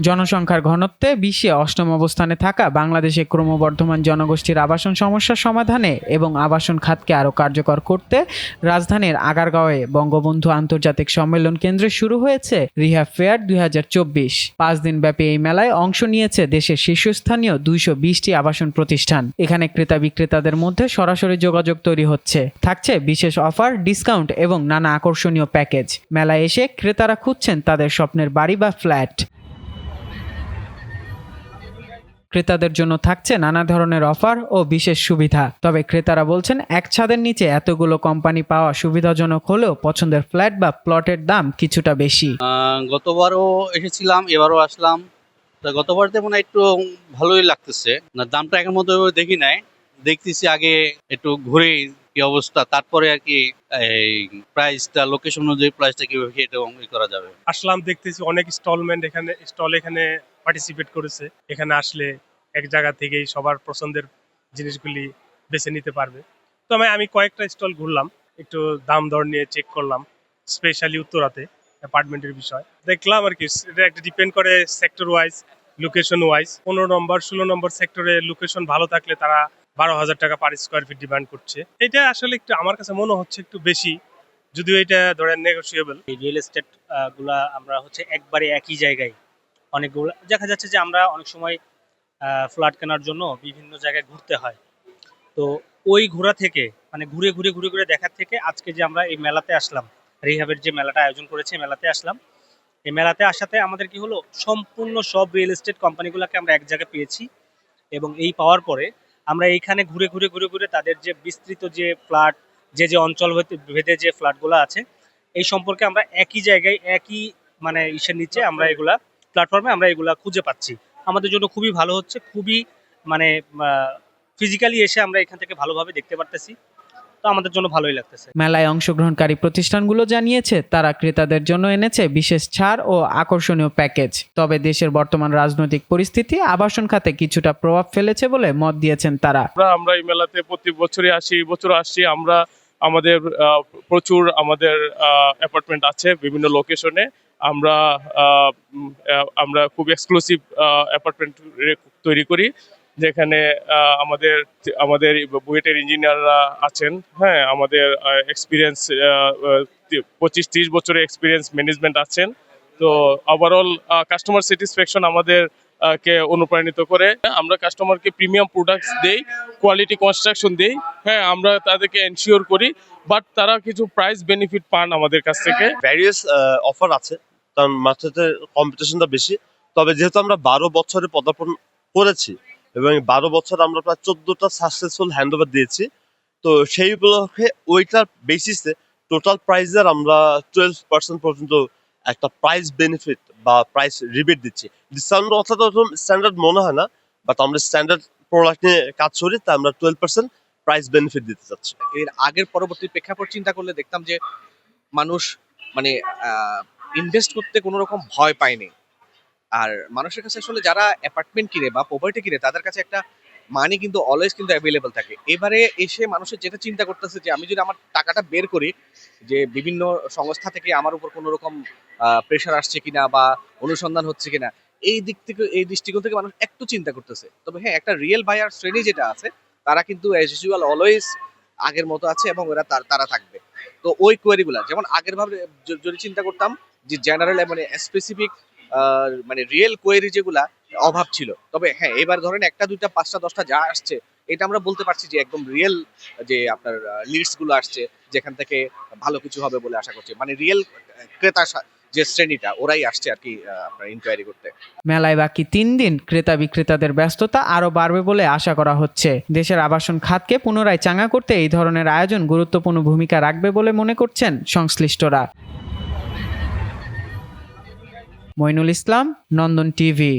জনসংখ্যার ঘনত্বে বিশ্বে অষ্টম অবস্থানে থাকা বাংলাদেশে ক্রমবর্ধমান জনগোষ্ঠীর আবাসন সমস্যার সমাধানে এবং আবাসন খাতকে আরও কার্যকর করতে রাজধানীর আগারগাঁওয়ে বঙ্গবন্ধু আন্তর্জাতিক সম্মেলন কেন্দ্রে শুরু হয়েছে রিহ্যাব ফেয়ার 2024। 5 দিনব্যাপী এই মেলায় অংশ নিয়েছে দেশের শীর্ষস্থানীয় 220টি আবাসন প্রতিষ্ঠান। এখানে ক্রেতা বিক্রেতাদের মধ্যে সরাসরি যোগাযোগ তৈরি হচ্ছে, থাকছে বিশেষ অফার, ডিসকাউন্ট এবং নানা আকর্ষণীয় প্যাকেজ। মেলায় এসে ক্রেতারা খুঁজছেন তাদের স্বপ্নের বাড়ি বা ফ্ল্যাট। ক্রেতাদের জন্য থাকছে নানা ধরনের অফার ও বিশেষ সুবিধা। তবে ক্রেতারা বলছেন এক ছাদের নিচে এতগুলো কোম্পানি পাওয়া সুবিধাজনক হলেও পছন্দের ফ্ল্যাট বা প্লটের দাম কিছুটা বেশি। গতবারও এসেছিলাম, এবারও আসলাম। তা গতবারতে মনে হয় একটু ভালোই লাগতেছে না, দামটা এখন মতো দেখি নাই, দেখতেছি আগে একটু ঘুরে কি অবস্থা, তারপরে আর কি এই প্রাইসটা, লোকেশন অনুযায়ী প্রাইসটা কিভাবে এটা করা যাবে। আসলাম, দেখতেছি অনেক স্টল এখানে পার্টিসিপেট করেছে। এখানে আসলে এক জায়গা থেকেই সবার পছন্দের জিনিসগুলি বেছে নিতে পারবে। তো আমি কয়েকটা স্টল ঘুরলাম, একটু দাম দর নিয়ে চেক করলাম, স্পেশালি উত্তরাতে অ্যাপার্টমেন্টের বিষয় দেখলাম আর কি। এটা একটা ডিপেন্ড করে সেক্টর ওয়াইজ, লোকেশন ওয়াইজ। 15 নম্বর 16 নম্বর সেক্টরে লোকেশন ভালো থাকলে তারা 12,000 টাকা পার স্কোয়ার ফিট ডিমান্ড করছে। এটা আসলে একটু আমার কাছে মনে হচ্ছে একটু বেশি, যদিও এটা ধরেন নেগোশিয়েবল। এই রিয়েল এস্টেট গুলা আমরা হচ্ছে একবারে একই জায়গায় অনেকগুলো দেখা যাচ্ছে যে আমরা অনেক সময় ফ্ল্যাট কেনার জন্য বিভিন্ন জায়গায় ঘুরতে হয়। তো ওই ঘোরা থেকে মানে ঘুরে ঘুরে ঘুরে ঘুরে দেখার থেকে আজকে যে আমরা এই মেলাতে আসলাম, রিহাবের যে মেলাটা আয়োজন করেছে মেলাতে আসলাম, এই মেলাতে আসাতে আমাদের কি হলো, সম্পূর্ণ সব রিয়েল এস্টেট কোম্পানিগুলোকে আমরা এক জায়গায় পেয়েছি। এবং এই পাওয়ার পরে আমরা এইখানে ঘুরে ঘুরে ঘুরে ঘুরে তাদের যে বিস্তৃত যে ফ্ল্যাট, যে অঞ্চল ভেদে যে ফ্ল্যাটগুলো আছে, এই সম্পর্কে আমরা একই জায়গায় একই মানে ইসের নিচে আমরা এগুলা প্ল্যাটফর্মে আমরা এগুলা খুঁজে পাচ্ছি। আমাদের জন্য খুবই ভালো হচ্ছে, খুবই মানে ফিজিক্যালি এসে আমরা এখান থেকে ভালোভাবে দেখতে পারতেছি। তো আমাদের জন্য ভালোই লাগতেছে। মেলায় অংশগ্রহণকারী প্রতিষ্ঠানগুলো জানিয়েছে তারা ক্রেতাদের জন্য এনেছে বিশেষ ছাড় ও আকর্ষণীয় প্যাকেজ। তবে দেশের বর্তমান রাজনৈতিক পরিস্থিতি আবাসন খাতে কিছুটা প্রভাব ফেলেছে বলে মত দিয়েছেন তারা। আমরা এই মেলাতে প্রতি বছরই আসছি। আমরা আমাদের প্রচুর আমাদের অ্যাপার্টমেন্ট আছে বিভিন্ন লোকেশনে। আমরা খুব এক্সক্লুসিভ অ্যাপার্টমেন্ট তৈরি করি, যেখানে আমাদের বুয়েটের ইঞ্জিনিয়াররা আছেন। হ্যাঁ, আমাদের এক্সপিরিয়েন্স 25-30 বছরের এক্সপিরিয়েন্স ম্যানেজমেন্ট আছেন। তো ওভারঅল কাস্টমার স্যাটিসফ্যাকশন আমাদের কে অনুপ্রাণিত করে। আমরা কাস্টমারকে প্রিমিয়াম প্রোডাক্টস দেই, কোয়ালিটি কনস্ট্রাকশন দেই। হ্যাঁ, আমরা তাদেরকে এনশিওর করি, বাট তারা কিছু প্রাইস বেনিফিট পান আমাদের কাছ থেকে। ভ্যারিয়াস অফার আছে, কারণ মার্কেটে কম্পিটিশনটা বেশি। তবে যেহেতু আমরা 12 বছরে পদার্পণ করেছি এবং 12 বছর আমরা প্রায় 14টা সাকসেসফুল হ্যান্ডওভার দিয়েছি, তো সেই উপলক্ষে ওইটার বেসিসে টোটাল প্রাইসের আমরা 12% পর্যন্ত একটা প্রাইস বেনিফিট বা প্রাইস রিবেট দিচ্ছি। ডিসকাউন্ট অর্থাৎ স্ট্যান্ডার্ড মনে হয় না, বাট আমরা স্ট্যান্ডার্ড প্রোডাক্ট নিয়ে কাজ করি, তাই আমরা 12% প্রাইস বেনিফিট দিতে চাচ্ছি। এর আগের পরবর্তী প্রেক্ষাপট চিন্তা করলে দেখতাম যে মানুষ মানে ইনভেস্ট করতে কোনো রকম ভয় পায়নি। আর মানুষের কাছে আসলে যারা অ্যাপার্টমেন্ট কিনে বা প্রপার্টি কিনে তাদের কাছে একটা মানি কিন্তু অলওয়েজ কিন্তু অ্যাভেলেবল থাকে। এবারে এসে মানুষের যেটা চিন্তা করতেছে যে আমি যদি আমার টাকাটা বের করি, যে বিভিন্ন সংস্থা থেকে আমার উপর কোনো রকম প্রেশার আসছে কিনা বা অনুসন্ধান হচ্ছে কিনা, এই দৃষ্টিকোণ থেকে মানুষ একটু চিন্তা করতেছে। তবে হ্যাঁ, একটা রিয়েল বায়ার শ্রেণী যেটা আছে তারা কিন্তু অ্যাজ ইউজুয়াল অলওয়েজ আগের মতো আছে এবং ওরা তারা থাকবে। তো ওই কোয়ারিগুলা যেমন আগের ভাবে যদি চিন্তা করতাম যে জেনারেল মানে স্পেসিফিক মানে রিয়েল কোয়েরি যেগুলা অভাব ছিল, তবে হ্যাঁ এবার ধরেন 1টা 2টা 5টা 10টা যা আসছে, এটা আমরা বলতে পারছি যে একদম রিয়েল যে আপনার লিডস গুলো আসছে, যেখান থেকে ভালো কিছু হবে বলে আশা করছি। মানে রিয়েল ক্রেতা যে শ্রেণীটা ওরাই আসছে আর কি আপনার ইনকোয়ারি করতে। মেলায় বাকি 3 দিন ক্রেতা বিক্রেতাদের ব্যস্ততা আরও বাড়বে বলে আশা করা হচ্ছে। দেশের আবাসন খাতকে পুনরায় চাঙ্গা করতে এই ধরনের আয়োজন গুরুত্বপূর্ণ ভূমিকা রাখবে বলে মনে করছেন সংশ্লিষ্টরা। মইনুল ইসলাম, নন্দন টিভি।